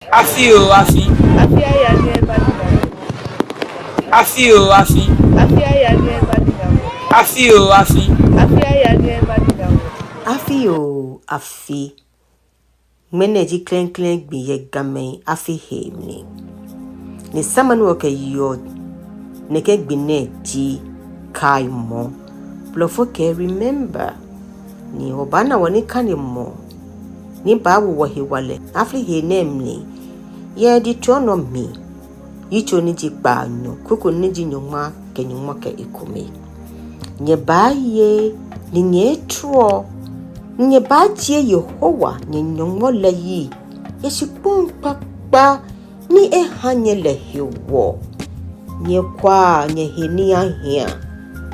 Afi o, afi. Afi aya ni ẹ bá dìgbà wọ̀. Afi o, afi. Afi aya ni ẹ bá dìgbà wọ̀. Afi o, afi. Afi aya ni ẹ bá dìgbà wọ̀. Afi o, afi. Meneji klen gbiye game afi hemni. Ni samanu oke yo neke gbine ji kai mo. Blofo ke remember. Ni obana wani kani mo. Ni babu wahi wale. Afi he nemni. Ye di tono mi. Yicho niji banyo. Kuku niji nyuma ke nyuma ke ikume. Nye baye. Ni nye truo. Nye bajie Yehowa nye nyongo le yi. Yeshipun pakpa ni hanye le hewo. Nye kwa nye hini ahia.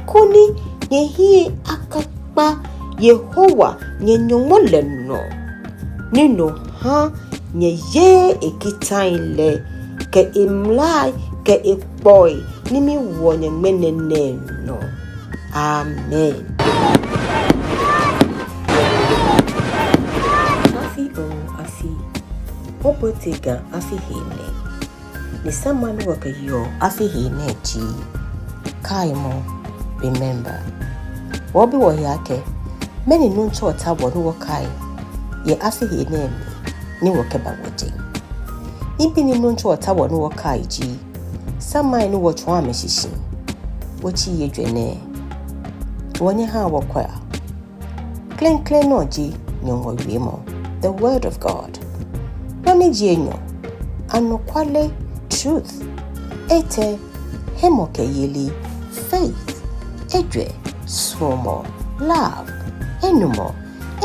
Kuni nye hie akakpa Yehowa nye nyongo le no. Nino ha nye ye ekitain le. Ke imlai ke ikboy. Nimi wonye menene no. Amen. Afi Opotega afi hine. Ni samanu waka yo afi hine ji. Kaimo remember. Wobi wo yake. Meni nuncho otabo nuwa kai. Ye afi hine mi. Ni wakeba wote. Nipi ni nuncho otabo nuwa kai ji. Samai nuwa chwa meshishi. Wachi ye jwene. Wanye haa wakwaya. Klen no ji nyongo wimo. The word of God. Nani jienyo. Anokwale truth. Ete hemoke yili faith. Edwe swomo love. Enumo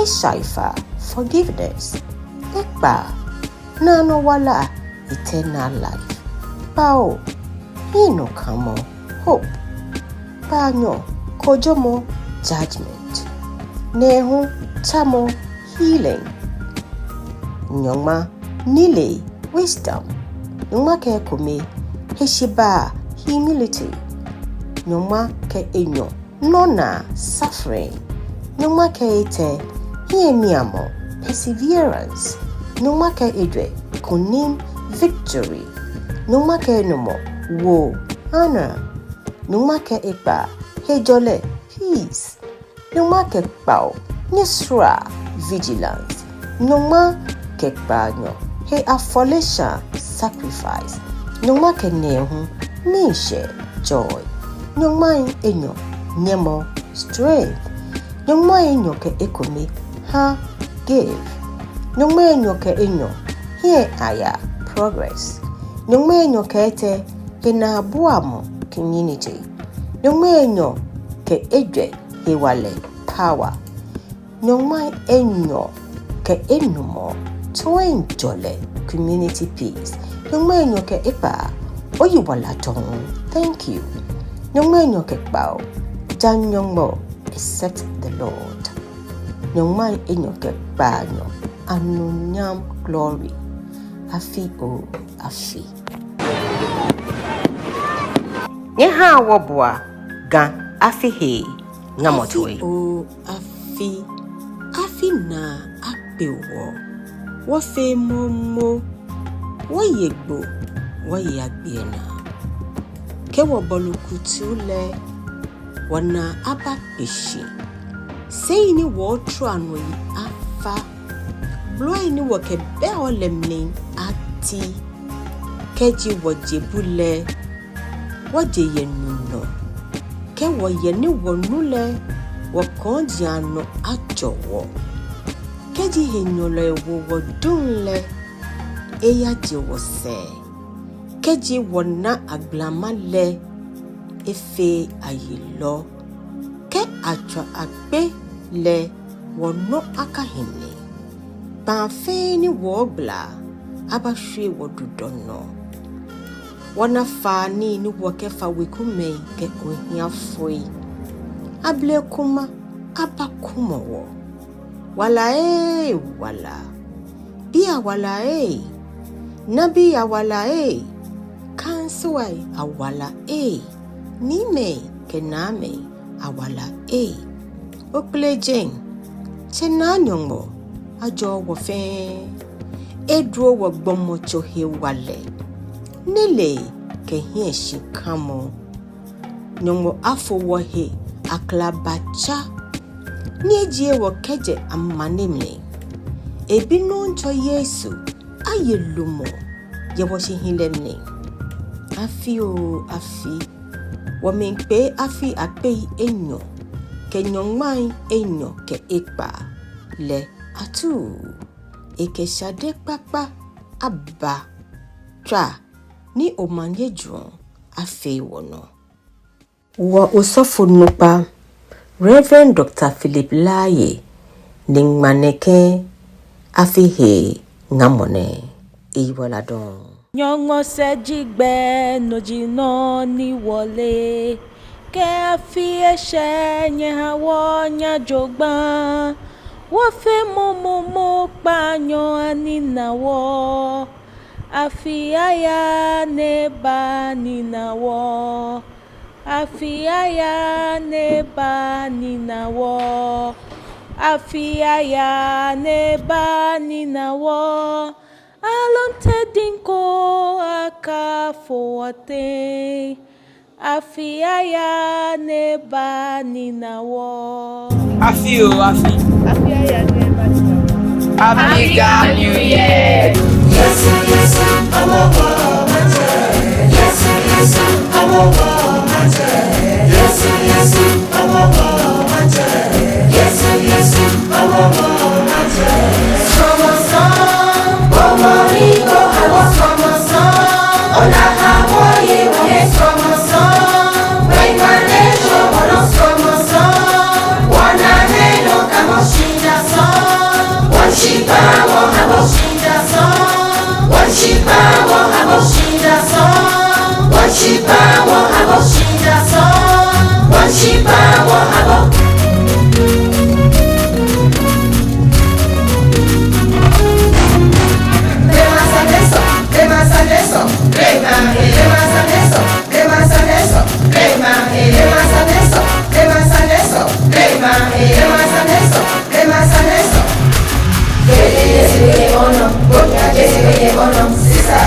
eshaifa forgiveness. Ekba nano wala eternal life. Pao hino kamo hope. Panyo kojomo judgment. Nehu tamo healing. Nyongma nile wisdom. Nyongma ke kume heshiba humility. Nyongma ke enyo nona suffering. Nyongma ke ete hiemiamo perseverance. Nyongma ke edwe kunim victory. Nyongma ke enumo wo honor. Nyongma ke ekpa hejole peace. Nyongma ke pao nisra vigilance. Nyongma ke banyo he afolisha sacrifice. Nyongma ke nehu nishe joy. Nyongma enyo nyemo strength. Nyongma enyo ke ekome ha give. Nyongma enyo ke enyo he aya progress. Nyongma enyo ke ete he na abuamo community. Nyongma enyo ke edwe he wale power. Nyongma enyo ke enumo to enjoy community peace. Nyongma enyo ke epa oyiwala tong. Thank you. Nyongma enyo ke pao jan nyongmo except the Lord. Nyongma enyo ke banyo anunyam glory. Afi o afi. Nyeha wobwa ga afi he ngamotoi. Afi o afi. Afi na akpewo. Wofe momo. Woyegbo. Woyagbiena. Kewo bolukutule. Wana abapishi. Sei ni wotru anoi afa. Bloi ni wakebe olemlin ati. Keji wajebule. Waje yenuno. Kewo yeni wonule. Wakonji ano ajowo. Keji hinyole wo dunle. Eya jiwose. Keji wana aglamale. Efe ayilo. Ke achwa akpe le wono akahine. Banfe ni wogla. Abashwe wodudono. Wana fani ni wakefa wikume ke ohiafoi. Able kuma abakuma wo. Wala wala. Bia wala Nabi awala Kanswai awala Nime kename awala Okle jeng. Chenanyongmo ajo wofe. edro wa gbomocho he wale nile ke hie shikamo nyongo afo wa he aklabacha nieje wa keje amanemle ebino ncho Yesu ayelumo ye wo shi hilemne afi o afi wo men pe afi ape enyo ke nyongman enyo ke ekpa le atu eke shade papa abba tra ni omanye juon afe wono wa osofo nupa Reverend Dr. Philip Laye ningmaneke afihe ngamone iwola don nyongo sejigbe nojino ni wole ke afi eshe nye hawo nya jogba wo fe mo panyo aninawo afi aya ne ba ninawo afi aya ne ba ninawo afi aya ne ba ninawo alonte dinko aka fote afi aya ne ba ninawo Afi o afi. Afi aya ni eba di na wo. Happy New Year. Yes, I'm a woman. Yes, I'm a woman. Yes, I'm a woman. Yes, I'm a woman. From a song, oh Marico, I was from a song. Oh, la Hawaii, yes, from a song. When my nation was from a song. One and no, come on, she does song. One she power, I was she does song. One she power, I was she does song. One she power, I was she does song. One she power, I was. Sister,